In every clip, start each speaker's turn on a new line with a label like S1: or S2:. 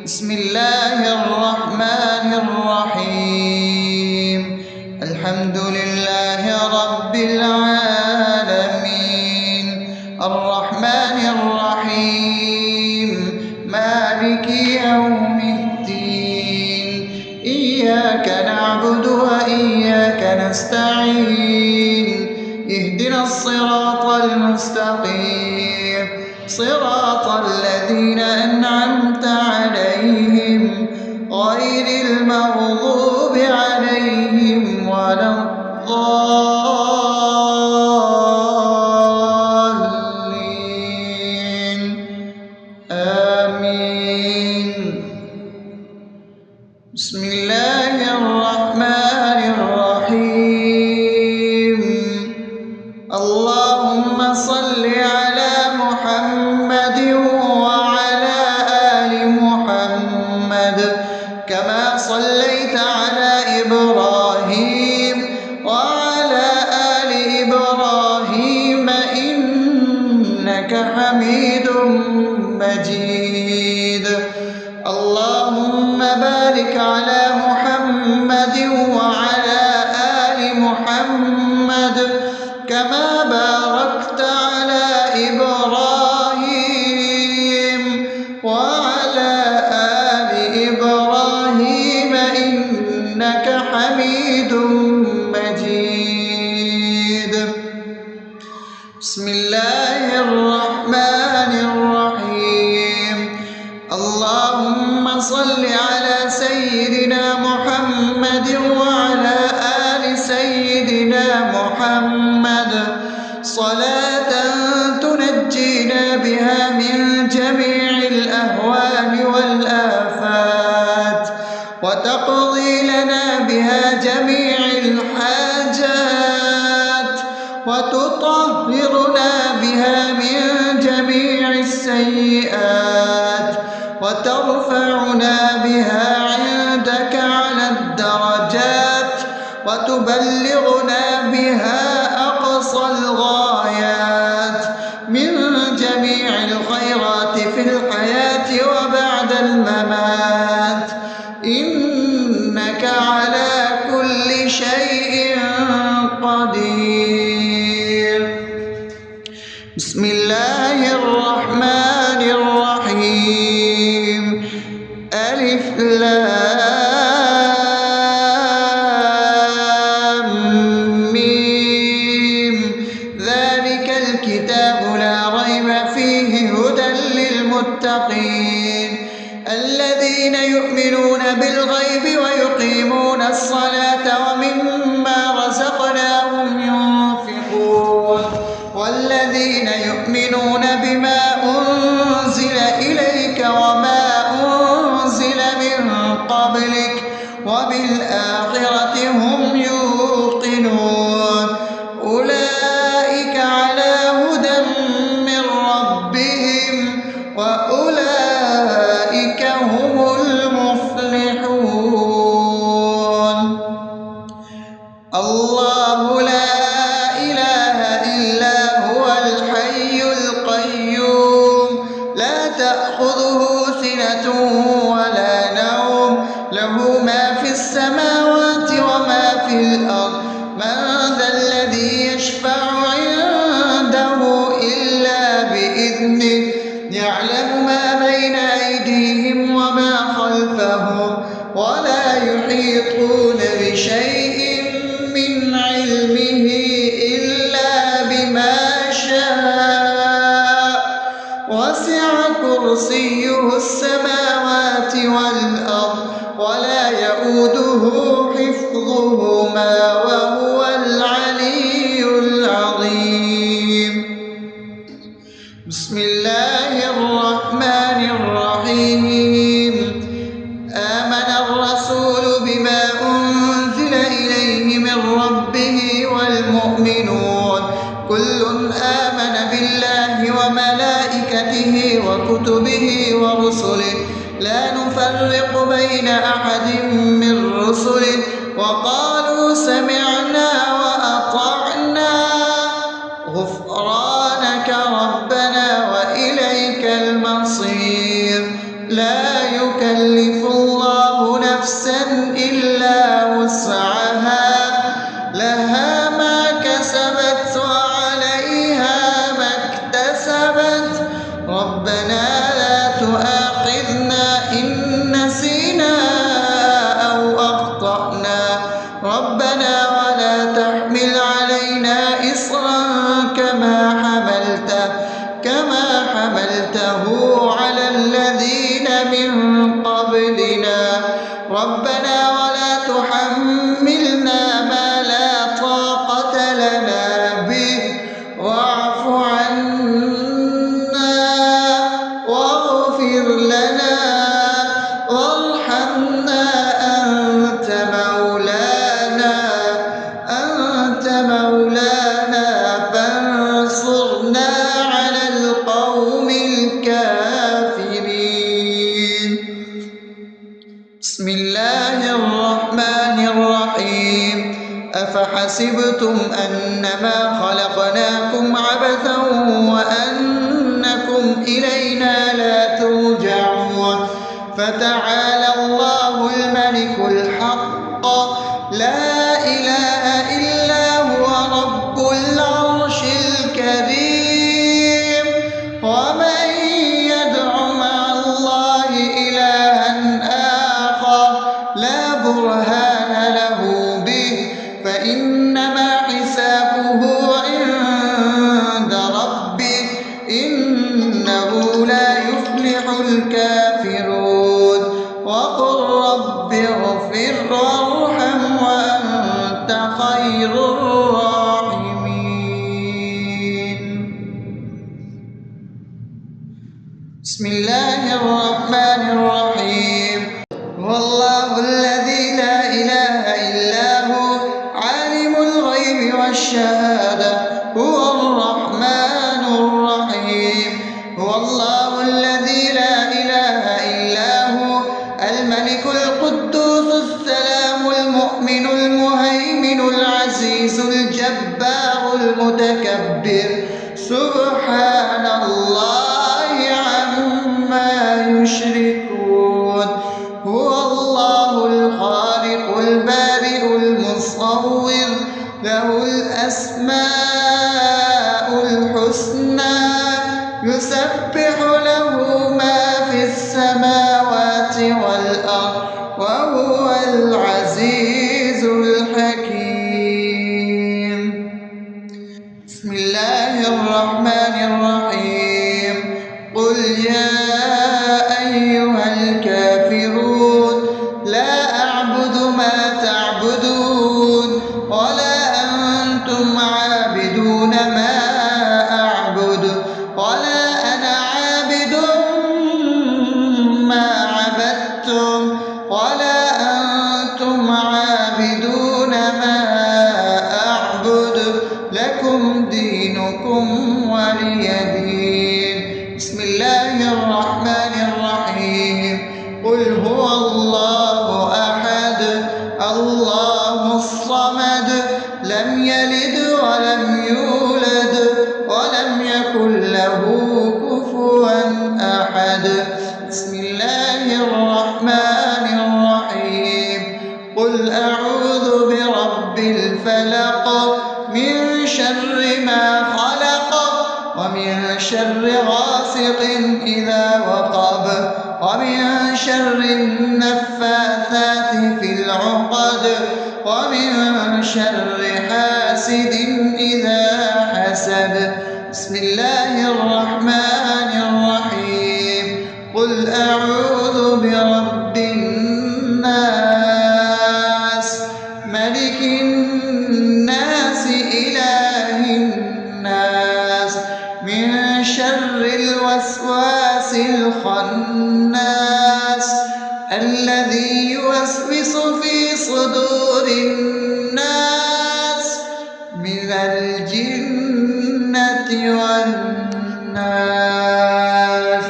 S1: بسم الله الرحمن الرحيم. الحمد لله رب العالمين، الرحمن الرحيم، مالك يوم الدين. إياك نعبد وإياك نستعين، اهدنا الصراط المستقيم، صراط الذين أنعمت عليهم غير المغضوب عليهم ولا الضالين. آمين. بسم الله الرحمن الرحيم. اللهم صل على محمد وعلى آل محمد كما صليت على إبراهيم وعلى آل إبراهيم إنك حميد مجيد. اللهم بارك على محمد وعلى آل محمد كما باركت على إبراهيم وعلى آل إبراهيم إنك حميد مجيد. بسم الله الرحمن الرحيم. اللهم صل على سيدنا محمد وعلى آل سيدنا محمد صلاة تنجينا بها من جميع الأهوال والآفات وتقضي لنا بها جميع الحاجات وتطهرنا بها من جميع السيئات وترفعنا بها عندك على الدرجات وتبلغنا بها أقصى الغايات من جميع الخيرات في الحياة وبعد الممات، إنك على كل شيء قدير. بسم الله الرحمن الرحيم. ألف لام ميم. ذلك الكتاب لا ريب فيه هدى للمتقين الذين يؤمنون بالغيب ويقيمون الصلاة ومما رزقناهم ينفقون والذين يؤمنون بما أنزل إليك وما أنزل من قبلك وبالآخرة هم يوقنون أولئك على هدى من ربهم وأولئك هم المفلحون. الله لا إله إلا هو الحي القيوم لا تأخذه سنة ولا نوم له ما في السماوات وما في الأرض. من ذا الذي يشفع عنده إلا بإذنه يعلم ما بين أيديهم وما خلفهم ولا يحيطون بشيء من علمه إلا بما شاء وسع كرسيه السماوات والأرض ولا يؤوده حفظهما وهو العلي العظيم. بسم الله الرحمن الرحيم. آمن الرسول بما أنزل إليه من ربه والمؤمنون كل آمن بالله وملائكته وكتبه ورسله لا نفرق بين أحد من رسله وقالوا سمعنا وأطعنا غفرانك ربنا وإليك المصير. لا يكلف يكلف الله نفسا إلا وسعها لها ما كسبت وعليها ما اكتسبت ربنا لا تؤاخذنا إن نسينا أو أخطأنا ربنا ولا تحمل علينا إصرا كما حملته على الذين من قبلنا ربنا ولا تحملنا ما لا طاقة لنا به واعف عنا واغفر لنا وارحمنا أنت مولانا فانصرنا على القوم الكافرين. بسم الله الرحمن الرحيم أفحسبتم أنما خلقناكم عبثا وأنكم إلينا لا ترجعون فتعالى الله الملك الحق لا إله إلا هو رب العرش الكريم ومن يدع مع الله إلها آخر لا برهان له به فإنما حسابه عند ربه إنه لا يفلح الكافرون وقل رب اغفر وارحم وأنت خير الراحمين. بسم الله الرحمن الرحيم هو الله الذي لا إله إلا هو عالم الغيب والشهادة هو الرحمن الرحيم هو الله الذي لا إله إلا هو الملك القدوس السلام المؤمن المهيمن العزيز الجبار المتكبر سبحان الله عما يشركون هو الله الخالق البارئ المصور له الأسماء الحسنى يسبح له ما في السماوات والأرض وهو العزيز الحكيم. بسم الله الرحمن الرحيم قل يا أيها الكافرون لا أعبد ما تعبدون ولا أنتم عابدون ما أعبد ولا أنا عابد ما عبدتم ولا أنتم عابدون ما أعبد لكم دينكم ولي دين. بسم الله الرحمن الرحيم قل هو الله أحد الله الصمد لم يلد ولم يولد ولم يكن له كفوا أحد. بسم الله الرحمن الرحيم قل أعوذ برب الفلق من شر ما خلق ومن شر غاسق إذا وقب ومن شر النفاثات في العقد ومن شر حاسد إذا حسد. بسم الله الرحمن الرحيم قل أعوذ برب الناس ملك الناس إله الناس من شر الوسواس الخناس الذي يوسوس في صدور الناس من الجنة والناس.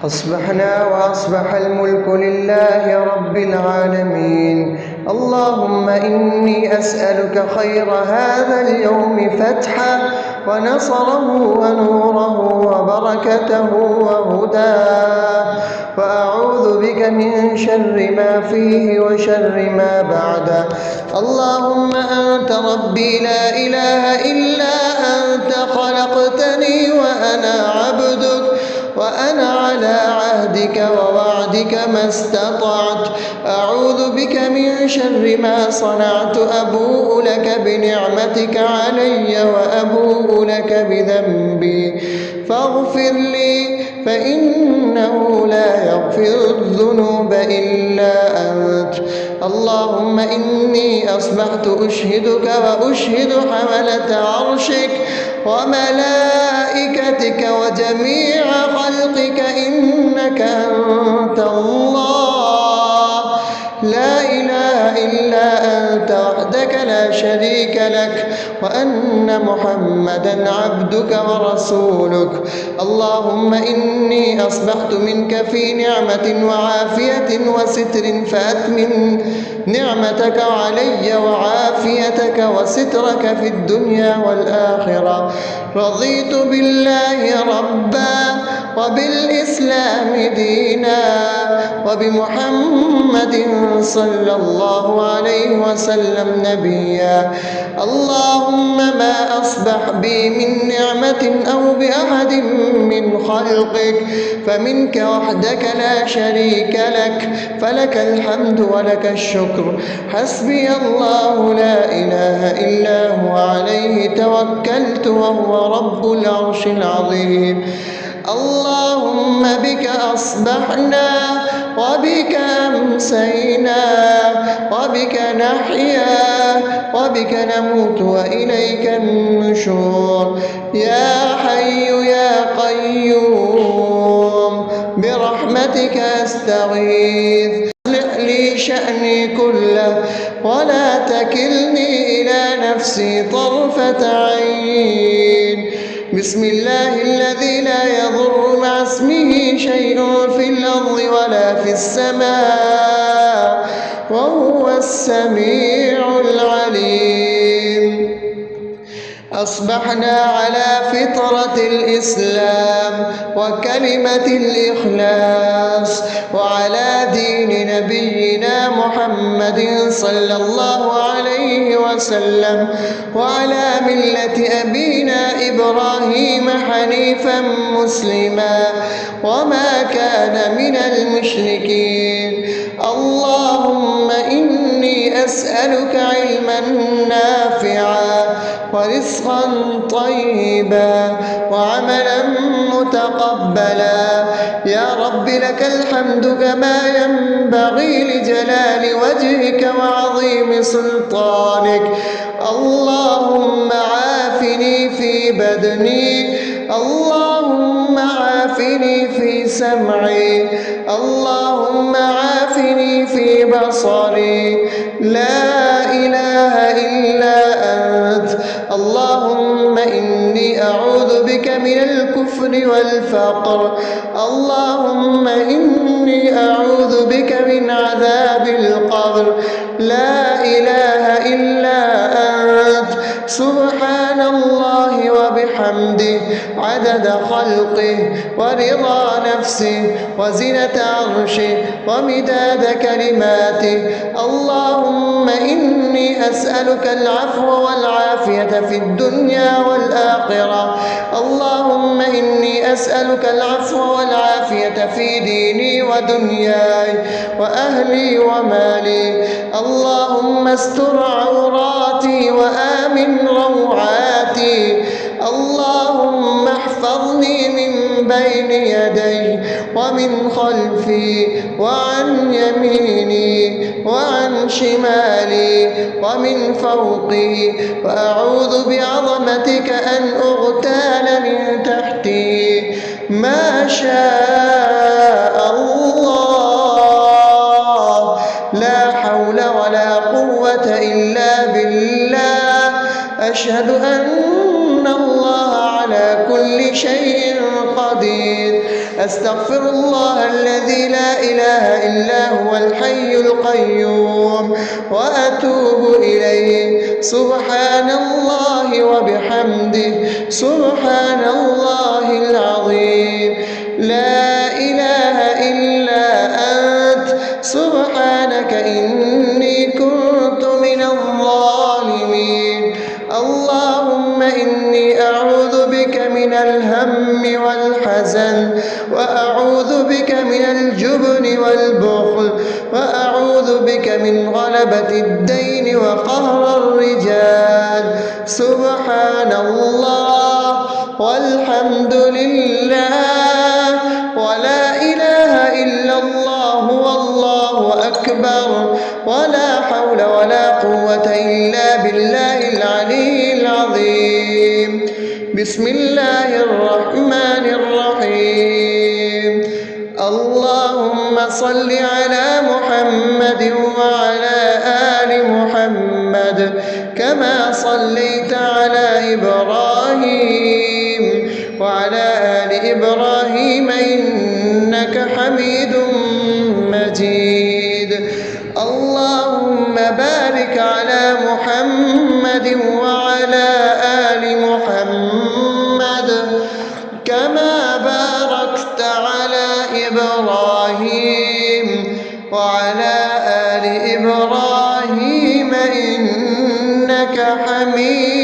S1: أصبحنا وأصبح الملك لله رب العالمين اللهم إني أسألك خير هذا اليوم فتحه ونصره ونوره وبركته وهداه، وأعوذ بك من شر ما فيه وشر ما بعده. اللهم أنت ربي لا إله إلا أنت، خلقتني وأنا عبدك، وأنا على عهدك ووعدك ما استطعت. أعوذ بك من شر ما صنعت، أبوء لك بنعمتك علي وأبوء لك بذنبي فاغفر لي، فإنه لا يغفر الذنوب إلا أنت. اللهم إني أصبحت أشهدك وأشهد حملة عرشك وملائكتك وجميع خلقك إنك أنت الله لا إله إلا أنت وحدك لا شريك لك، وأن محمدا عبدك ورسولك. اللهم إني أصبحت منك في نعمة وعافية وستر، فأتمم نعمتك علي وعافيتك وسترك في الدنيا والآخرة. رضيت بالله ربا وبالإسلام دينا وبمحمد صلى الله عليه وسلم نبيا. اللهم ما أصبح بي من نعمة أو بأحد من خلقك فمنك وحدك لا شريك لك، فلك الحمد ولك الشكر. حسبي الله لا إله إلا هو، عليه توكلت وهو رب العرش العظيم. اللهم بك أصبحنا وبك أمسينا وبك نحيا وبك نموت وإليك النشور. يا حي يا قيوم برحمتك أستغيث، أصلح لي شأني كله ولا تكلني إلى نفسي طرفة عين. بسم الله الذي لا يضر مع اسمه شيء في الأرض ولا في السماء وهو السميع العليم. أصبحنا على فطرة الإسلام وكلمة الإخلاص وعلى دين نبينا محمد صلى الله عليه وسلم وعلى ملة أبينا إبراهيم حنيفا مسلما وما كان من المشركين. اللهم إني أسألك علما نافعا ورزقا طيبا وعملا متقبلا. يا رب لك الحمد كما ينبغي لجلال وجهك وعظيم سلطانك. اللهم عافني في بدني، اللهم عافني في سمعي، اللهم عافني في بصري. لا إله إلا أنت. اللهم إني أعوذ بك من الكفر والفقر. اللهم إني أعوذ بك من عذاب القبر. لا إله إلا أنت. سبحان الله وبحمده عدد خلقه ورضا نفسه وزنة عرشه ومداد كلماته. اللهم إني أسألك العفو والعافية في الدنيا والآخرة. اللهم إني أسألك العفو والعافية في ديني ودنياي وأهلي ومالي. اللهم استر عوراتي وآمن روعاتي. اللهم احفظني من بين يدي ومن خلفي وعن يميني وعن شمالي ومن فوقي، وأعوذ بعظمتك أن أغتال من تحتي. ما شاء الله، لا حول ولا قوة إلا بالله. أشهد أن الله على كل شيء قدير. أستغفر الله الذي لا إله إلا هو هو الحي القيوم وأتوب إليه. سبحان الله وبحمده سبحان الله العظيم. لا إله إلا أنت سبحانك إني كنت من الظالمين. اللهم إني أعوذ بك من الهم والحزن، وأعوذ بك من الجبن والبخل، وأعوذ بك من غلبة الدين وقهر الرجال. سبحان الله والحمد لله ولا إله إلا الله والله أكبر ولا حول ولا قوة إلا بالله العلي العظيم. بسم الله الرحمن الرحيم. اللهم صل على محمد وعلى آل محمد كما صليت على إبراهيم وعلى آل إبراهيم إنك حميد مجيد. اللهم بارك على محمد وعلى آل محمد كما باركت على إبراهيم وعلى آل إبراهيم إنك حميد